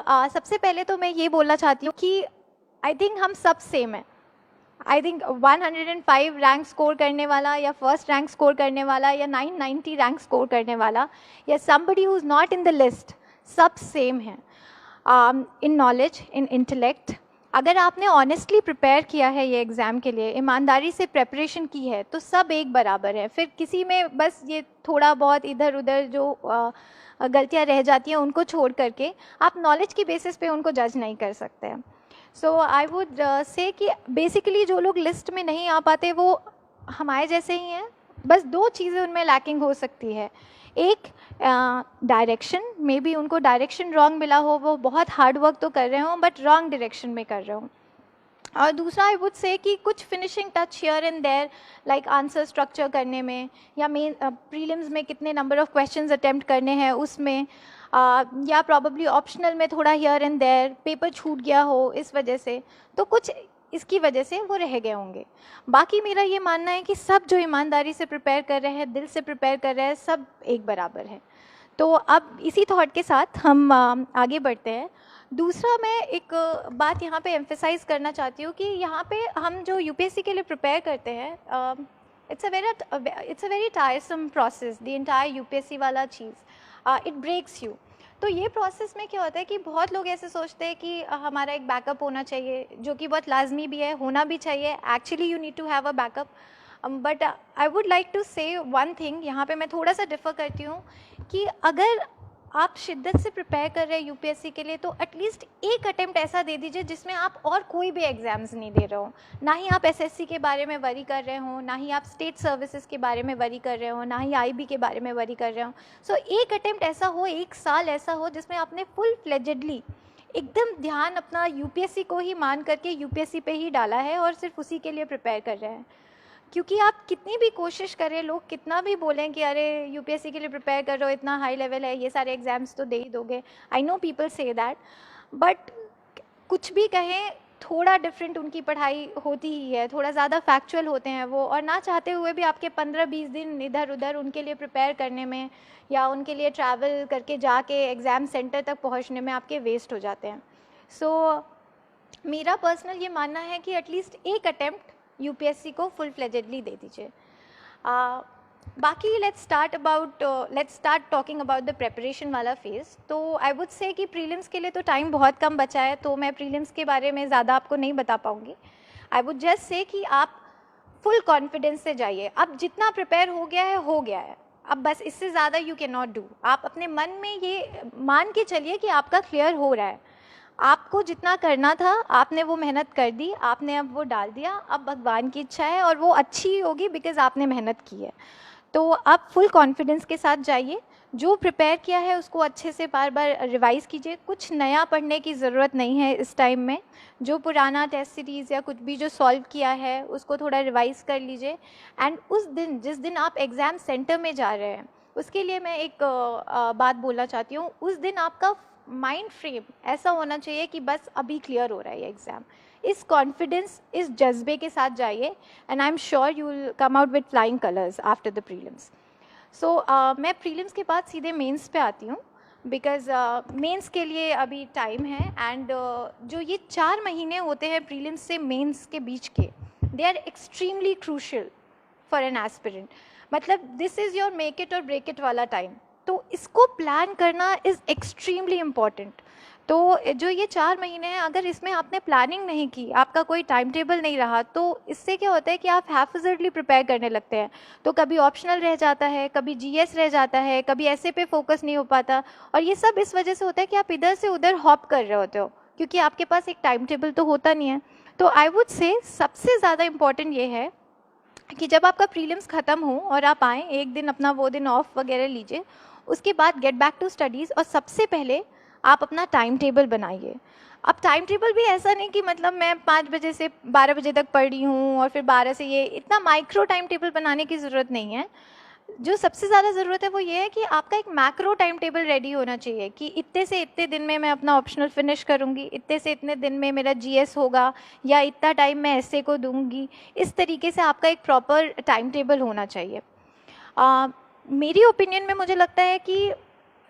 सबसे पहले तो मैं ये बोलना चाहती हूँ कि आई थिंक हम सब सेम हैं। आई थिंक 105 रैंक स्कोर करने वाला या फर्स्ट रैंक स्कोर करने वाला या 990 रैंक स्कोर करने वाला या somebody who is not in the list, सब सेम हैं इन नॉलेज, इन इंटेलेक्ट। अगर आपने ऑनेस्टली प्रिपेयर किया है ये एग्ज़ाम के लिए, ईमानदारी से प्रेपरेशन की है, तो सब एक बराबर है। फिर किसी में बस ये थोड़ा बहुत इधर उधर जो गलतियाँ रह जाती हैं उनको छोड़ करके आप नॉलेज की बेसिस पे उनको जज नहीं कर सकते हैं। सो आई वुड से कि बेसिकली जो लोग लिस्ट में नहीं आ पाते वो हमारे जैसे ही हैं। बस दो चीज़ें उनमें लैकिंग हो सकती है। एक डायरेक्शन, मे बी उनको डायरेक्शन रॉन्ग मिला हो, वो बहुत हार्ड वर्क तो कर रहे हों बट रॉन्ग डायरेक्शन में कर रहे हों। और दूसरा आई वुड से कि कुछ finishing touch here and there, like answer structure करने में या मेन प्रीलिम्स में कितने नंबर ऑफ क्वेश्चंस अटेम्प्ट करने हैं उसमें, या प्रॉबली ऑप्शनल में थोड़ा हियर एंड देयर पेपर छूट गया हो इस वजह से, तो कुछ इसकी वजह से वो रह गए होंगे। बाकी मेरा ये मानना है कि सब जो ईमानदारी से प्रिपेयर कर रहे हैं, दिल से प्रिपेयर कर रहे हैं, सब एक बराबर है। तो अब इसी थॉट के साथ हम आगे बढ़ते हैं। दूसरा मैं एक बात यहाँ पे एम्फेसाइज करना चाहती हूँ कि यहाँ पे हम जो यूपीएससी के लिए प्रिपेयर करते हैं, it's a very टायरसम process, the entire UPSC वाला चीज़, इट ब्रेक्स यू। तो ये प्रोसेस में क्या होता है कि बहुत लोग ऐसे सोचते हैं कि हमारा एक बैकअप होना चाहिए, जो कि बहुत लाजमी भी है, होना भी चाहिए। Actually you need to have a backup, but I would like to say one thing, यहाँ पे मैं थोड़ा सा डिफ़र करती हूँ कि अगर आप शिद्दत से प्रिपेयर कर रहे हैं यूपीएससी के लिए, तो एटलीस्ट एक अटेम्प्ट ऐसा दे दीजिए जिसमें आप और कोई भी एग्ज़ाम्स नहीं दे रहे हो। ना ही आप एसएससी के बारे में वरी कर रहे हो, ना ही आप स्टेट सर्विसेज के बारे में वरी कर रहे हो, ना ही आईबी के बारे में वरी कर रहे हो। सो एक अटेम्प्ट ऐसा हो, एक साल ऐसा हो जिसमें आपने फुल फ्लेजेडली एकदम ध्यान अपना यूपीएससी को ही मान करके यूपीएससी पे ही डाला है और सिर्फ उसी के लिए प्रिपेयर कर रहे हैं। क्योंकि आप कितनी भी कोशिश करें, लोग कितना भी बोलें कि अरे यूपीएससी के लिए प्रिपेयर कर रहे हो, इतना हाई लेवल है, ये सारे एग्ज़ाम्स तो दे ही दोगे, I know people say that, but कुछ भी कहें, थोड़ा डिफरेंट उनकी पढ़ाई होती ही है, थोड़ा ज़्यादा फैक्चुअल होते हैं वो, और ना चाहते हुए भी आपके 15-20 दिन इधर उधर उनके लिए प्रिपेयर करने में या उनके लिए ट्रैवल करके जाके एग्ज़ाम सेंटर तक पहुँचने में आपके वेस्ट हो जाते हैं। सो मेरा पर्सनल ये मानना है कि एटलीस्ट एक अटेम्प्ट यूपीएससी को फुल फ्लेजेडली दे दीजिए। बाकी let's start talking about the preparation वाला फेज़। तो आई वुड से कि प्रीलिम्स के लिए तो टाइम बहुत कम बचा है, तो मैं प्रीलिम्स के बारे में ज़्यादा आपको नहीं बता पाऊँगी। आई वुड जस्ट से कि आप फुल कॉन्फिडेंस से जाइए। अब जितना प्रिपेयर हो गया है हो गया है, अब बस इससे ज़्यादा यू कैन नॉट डू। आप अपने मन में ये मान के चलिए कि आपका क्लियर हो रहा है, आपको जितना करना था आपने वो मेहनत कर दी, आपने अब वो डाल दिया, अब भगवान की इच्छा है और वो अच्छी होगी बिकॉज़ आपने मेहनत की है। तो आप फुल कॉन्फिडेंस के साथ जाइए, जो प्रिपेयर किया है उसको अच्छे से बार बार रिवाइज़ कीजिए। कुछ नया पढ़ने की ज़रूरत नहीं है इस टाइम में, जो पुराना टेस्ट सीरीज़ या कुछ भी जो सॉल्व किया है उसको थोड़ा रिवाइज़ कर लीजिए। एंड उस दिन जिस दिन आप एग्ज़ाम सेंटर में जा रहे हैं, उसके लिए मैं एक बात बोलना चाहती हूँ। उस दिन आपका माइंड फ्रेम ऐसा होना चाहिए कि बस अभी क्लियर हो रहा है ये एग्ज़ाम। इस कॉन्फिडेंस, इस जज्बे के साथ जाइए and I am sure you will come out with flying colours after the prelims. So मैं प्रीलिम्स के बाद सीधे मेंस पे आती हूँ, बिकॉज़ मेंस के लिए अभी टाइम है। एंड जो ये 4 महीने होते हैं प्रीलिम्स से मेंस के बीच के, they are extremely crucial for an aspirant. मतलब this is your make it और ब्रेक इट वाला टाइम। तो इसको प्लान करना इज़ एक्सट्रीमली इम्पॉर्टेंट। तो जो ये 4 महीने हैं, अगर इसमें आपने प्लानिंग नहीं की, आपका कोई टाइम टेबल नहीं रहा, तो इससे क्या होता है कि आप हैफजर्डली प्रिपेयर करने लगते हैं। तो कभी ऑप्शनल रह जाता है, कभी जीएस रह जाता है, कभी ऐसे पे फोकस नहीं हो पाता, और ये सब इस वजह से होता है कि आप इधर से उधर हॉप कर रहे होते हो, क्योंकि आपके पास एक टाइम टेबल तो होता नहीं है। तो आई वुड से सबसे ज़्यादा इम्पॉर्टेंट ये है कि जब आपका प्रीलिम्स ख़त्म हो और आप आएँ, एक दिन अपना वो दिन ऑफ वगैरह लीजिए, उसके बाद गेट बैक टू स्टडीज़, और सबसे पहले आप अपना टाइम टेबल बनाइए। अब टाइम टेबल भी ऐसा नहीं कि मतलब मैं 5 बजे से 12 बजे तक पढ़ रही हूँ और फिर 12 से ये, इतना माइक्रो टाइम टेबल बनाने की ज़रूरत नहीं है। जो सबसे ज़्यादा ज़रूरत है वो ये है कि आपका एक मैक्रो टाइम टेबल रेडी होना चाहिए कि इतने से इतने दिन में मैं अपना ऑप्शनल फिनिश करूँगी, इतने से इतने दिन में मेरा जीएस होगा, या इतना टाइम मैं एसए को दूँगी। इस तरीके से आपका एक प्रॉपर टाइम टेबल होना चाहिए। मेरी ओपिनियन में मुझे लगता है कि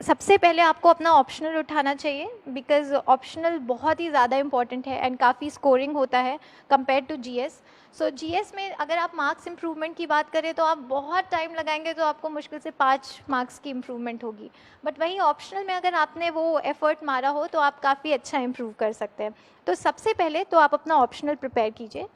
सबसे पहले आपको अपना ऑप्शनल उठाना चाहिए, बिकॉज ऑप्शनल बहुत ही ज़्यादा इंपॉर्टेंट है एंड काफ़ी स्कोरिंग होता है compare to GS. So GS में अगर आप मार्क्स इंप्रूवमेंट की बात करें तो आप बहुत टाइम लगाएंगे, तो आपको मुश्किल से 5 मार्क्स की इंप्रूवमेंट होगी। बट वहीं ऑप्शनल में अगर आपने वो एफर्ट मारा हो तो आप काफ़ी अच्छा इंप्रूव कर सकते हैं। तो सबसे पहले तो आप अपना ऑप्शनल प्रिपेयर कीजिए।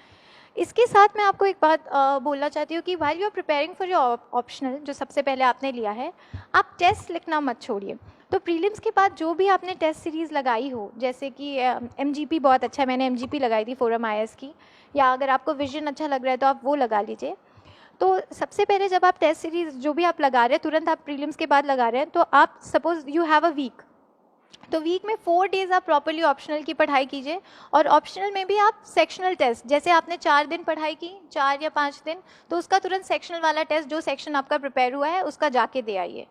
इसके साथ मैं आपको एक बात बोलना चाहती हूँ कि while you are preparing for your optional, जो सबसे पहले आपने लिया है, आप टेस्ट लिखना मत छोड़िए। तो प्रीलिम्स के बाद जो भी आपने टेस्ट सीरीज़ लगाई हो, जैसे कि एमजीपी बहुत अच्छा है, मैंने एमजीपी लगाई थी फोरम आईएएस की, या अगर आपको विजन अच्छा लग रहा है तो आप वो लगा लीजिए। तो सबसे पहले जब आप टेस्ट सीरीज़ जो भी आप लगा रहे हैं, तुरंत आप प्रीलिम्स के बाद लगा रहे हैं, तो आप suppose you have a week, तो वीक में 4 डेज़ आप प्रॉपरली ऑप्शनल की पढ़ाई कीजिए। और ऑप्शनल में भी आप सेक्शनल टेस्ट, जैसे आपने 4 दिन पढ़ाई की, 4 या 5 दिन, तो उसका तुरंत सेक्शनल वाला टेस्ट जो सेक्शन आपका प्रिपेयर हुआ है उसका जाके दे आइए।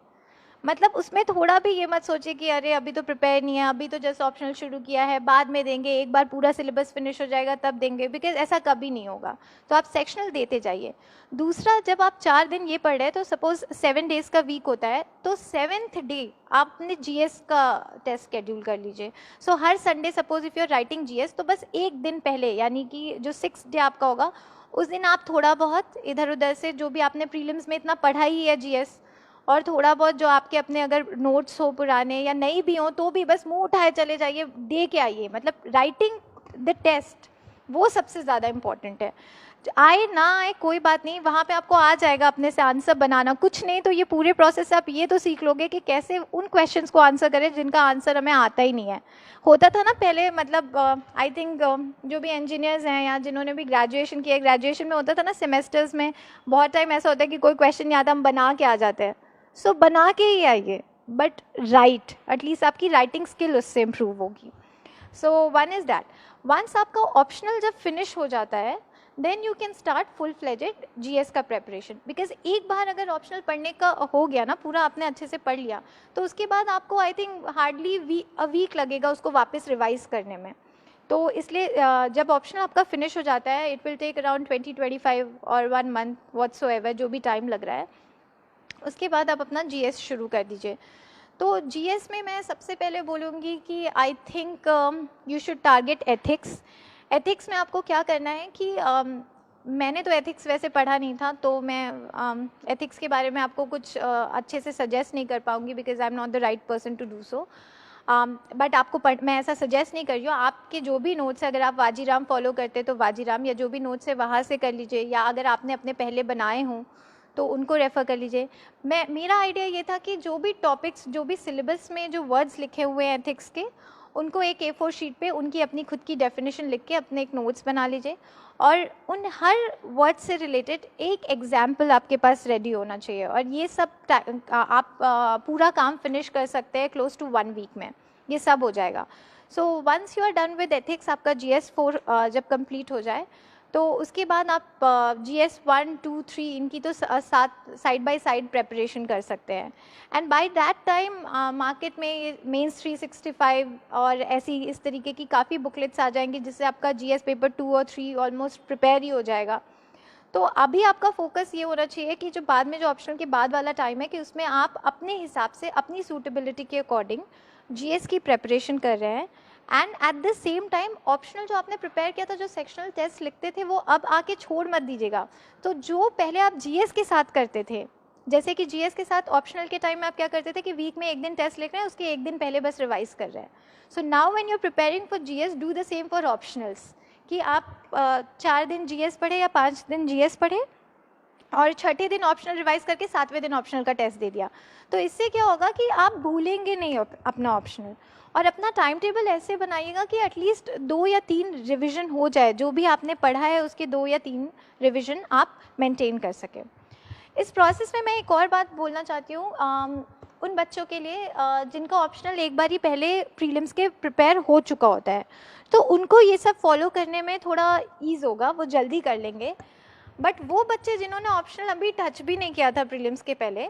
मतलब उसमें थोड़ा भी ये मत सोचिए कि अरे अभी तो प्रिपेयर नहीं है, अभी तो जस्ट ऑप्शनल शुरू किया है, बाद में देंगे, एक बार पूरा सिलेबस फिनिश हो जाएगा तब देंगे, बिकॉज ऐसा कभी नहीं होगा। तो आप सेक्शनल देते जाइए। दूसरा, जब आप 4 दिन ये पढ़ रहे हैं, तो सपोज 7 डेज़ का वीक होता है, तो 7th डे आपने जीएस का टेस्ट शेड्यूल कर लीजिए। सो हर Sunday suppose if you are writing GS, तो बस एक दिन पहले, यानी कि जो 6th डे आपका होगा, उस दिन आप थोड़ा बहुत इधर उधर से जो भी आपने प्रीलिम्स में इतना पढ़ा ही है जीएस, और थोड़ा बहुत जो आपके अपने अगर नोट्स हो पुराने या नहीं भी हो, तो भी बस मुंह उठाए चले जाइए, दे के आइए। मतलब राइटिंग द टेस्ट वो सबसे ज़्यादा इम्पॉर्टेंट है। आए ना आए कोई बात नहीं, वहाँ पे आपको आ जाएगा अपने से आंसर बनाना। कुछ नहीं तो ये पूरे प्रोसेस से आप ये तो सीख लोगे कि कैसे उन क्वेश्चंस को आंसर करें जिनका आंसर हमें आता ही नहीं है। होता था ना पहले, मतलब आई थिंक जो भी इंजीनियर्स हैं या जिन्होंने भी ग्रेजुएशन किया, ग्रेजुएशन में होता था ना सेमेस्टर्स में, बहुत टाइम ऐसा होता है कि कोई क्वेश्चन नहीं आता, हम बना के आ जाते हैं। सो बना के ही आइए, बट राइट, एटलीस्ट आपकी राइटिंग स्किल उससे इम्प्रूव होगी। So one is that. Once आपका ऑप्शनल जब फिनिश हो जाता है, then you can start full fledged GS का प्रेपरेशन। बिकॉज एक बार अगर ऑप्शनल पढ़ने का हो गया ना, पूरा आपने अच्छे से पढ़ लिया, तो उसके बाद आपको I think hardly a week लगेगा उसको वापस रिवाइज करने में। तो इसलिए जब ऑप्शनल आपका फिनिश हो जाता है, इट विल टेक अराउंड 20-25 और 1 मंथ व्हाटसोएवर, जो भी टाइम लग रहा है। उसके बाद आप अपना जीएस शुरू कर दीजिए। तो जीएस में मैं सबसे पहले बोलूँगी कि I think you should target ethics. Ethics में आपको क्या करना है कि मैंने तो एथिक्स वैसे पढ़ा नहीं था, तो मैं एथिक्स के बारे में आपको कुछ अच्छे से सजेस्ट नहीं कर पाऊँगी, because I am not the right person to do so. But आपको मैं ऐसा सजेस्ट नहीं कर रही हूँ। आपके जो भी नोट्स है, अगर आप वाजीराम फॉलो करते तो वाजीराम, या जो भी नोट्स है वहाँ से कर लीजिए, या अगर आपने अपने पहले बनाए हों तो उनको रेफ़र कर लीजिए। मेरा आइडिया ये था कि जो भी टॉपिक्स, जो भी सिलेबस में जो वर्ड्स लिखे हुए हैं एथिक्स के, उनको एक A4 शीट पे उनकी अपनी खुद की डेफिनेशन लिख के अपने एक नोट्स बना लीजिए, और उन हर वर्ड से रिलेटेड एक एग्जाम्पल आपके पास रेडी होना चाहिए। और ये सब आप पूरा काम फिनिश कर सकते हैं क्लोज टू 1 वीक में, ये सब हो जाएगा। So once you are done with ethics, आपका GS4 जब कंप्लीट हो जाए, तो उसके बाद आप GS1, 2, 3 इनकी तो साथ साइड बाय साइड प्रेपरेशन कर सकते हैं। And by that time market में मेंस 365 और ऐसी इस तरीके की काफ़ी बुकलेट्स आ जाएंगी, जिससे आपका GS पेपर 2 और 3 ऑलमोस्ट प्रिपेयर ही हो जाएगा। तो अभी आपका फोकस ये होना चाहिए कि जो बाद में जो ऑप्शनल के बाद वाला टाइम है, कि उसमें आप अपने हिसाब से अपनी सूटेबिलिटी के अकॉर्डिंग जीएस की प्रेपरेशन कर रहे हैं। And at the same time optional जो आपने प्रिपेयर किया था, जो सेक्शनल टेस्ट लिखते थे, वो अब आके छोड़ मत दीजिएगा। तो जो पहले आप जीएस के साथ करते थे, जैसे कि जीएस के साथ ऑप्शनल के टाइम में आप क्या करते थे कि वीक में एक दिन टेस्ट लिख रहे हैं, उसके एक दिन पहले बस रिवाइज कर रहे हैं। So now when you are preparing for GS, do the same for optionals, कि आप 4 दिन जीएस पढ़े या 5 दिन जीएस पढ़े, और छठे दिन ऑप्शनल रिवाइज करके 7वें दिन ऑप्शनल का टेस्ट दे दिया। तो इससे क्या होगा कि आप भूलेंगे नहीं अपना ऑप्शनल। और अपना टाइम टेबल ऐसे बनाइएगा कि एटलीस्ट 2 या 3 रिवीजन हो जाए, जो भी आपने पढ़ा है उसके 2 या 3 रिवीजन आप मेंटेन कर सकें। इस प्रोसेस में मैं एक और बात बोलना चाहती हूँ उन बच्चों के लिए जिनका ऑप्शनल एक बार ही पहले प्रीलिम्स के प्रिपेयर हो चुका होता है, तो उनको ये सब फॉलो करने में थोड़ा ईज़ होगा, वो जल्दी कर लेंगे। बट वो बच्चे जिन्होंने ऑप्शनल अभी टच भी नहीं किया था प्रीलिम्स के पहले,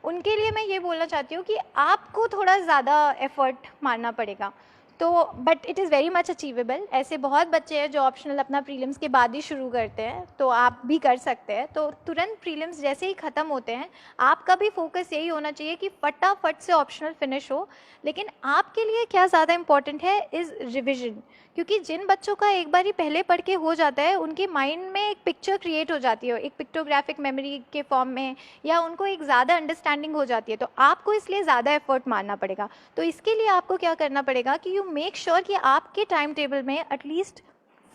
उनके लिए मैं ये बोलना चाहती हूँ कि आपको थोड़ा ज़्यादा एफर्ट मारना पड़ेगा। तो but it is very much achievable. ऐसे बहुत बच्चे हैं जो ऑप्शनल अपना प्रीलिम्स के बाद ही शुरू करते हैं, तो आप भी कर सकते हैं। तो तुरंत प्रीलिम्स जैसे ही ख़त्म होते हैं, आपका भी फोकस यही होना चाहिए कि फटाफट से ऑप्शनल फिनिश हो। लेकिन आपके लिए क्या ज़्यादा इम्पॉर्टेंट है इज़ रिविजन, क्योंकि जिन बच्चों का एक बार ही पहले पढ़ के हो जाता है, उनके माइंड में एक पिक्चर क्रिएट हो जाती है, एक पिक्टोग्राफिक मेमोरी के फॉर्म में, या उनको एक ज़्यादा अंडरस्टैंडिंग हो जाती है। तो आपको इसलिए ज़्यादा एफर्ट मारना पड़ेगा। तो इसके लिए आपको क्या करना पड़ेगा कि यू मेक श्योर कि आपके टाइम टेबल में एटलीस्ट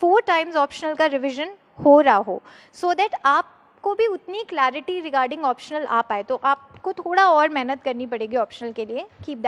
4 टाइम्स ऑप्शनल का रिविजन हो रहा हो, सो दैट आपको भी उतनी क्लैरिटी रिगार्डिंग ऑप्शनल आ पाए। तो आपको थोड़ा और मेहनत करनी पड़ेगी ऑप्शनल के लिए। Keep that.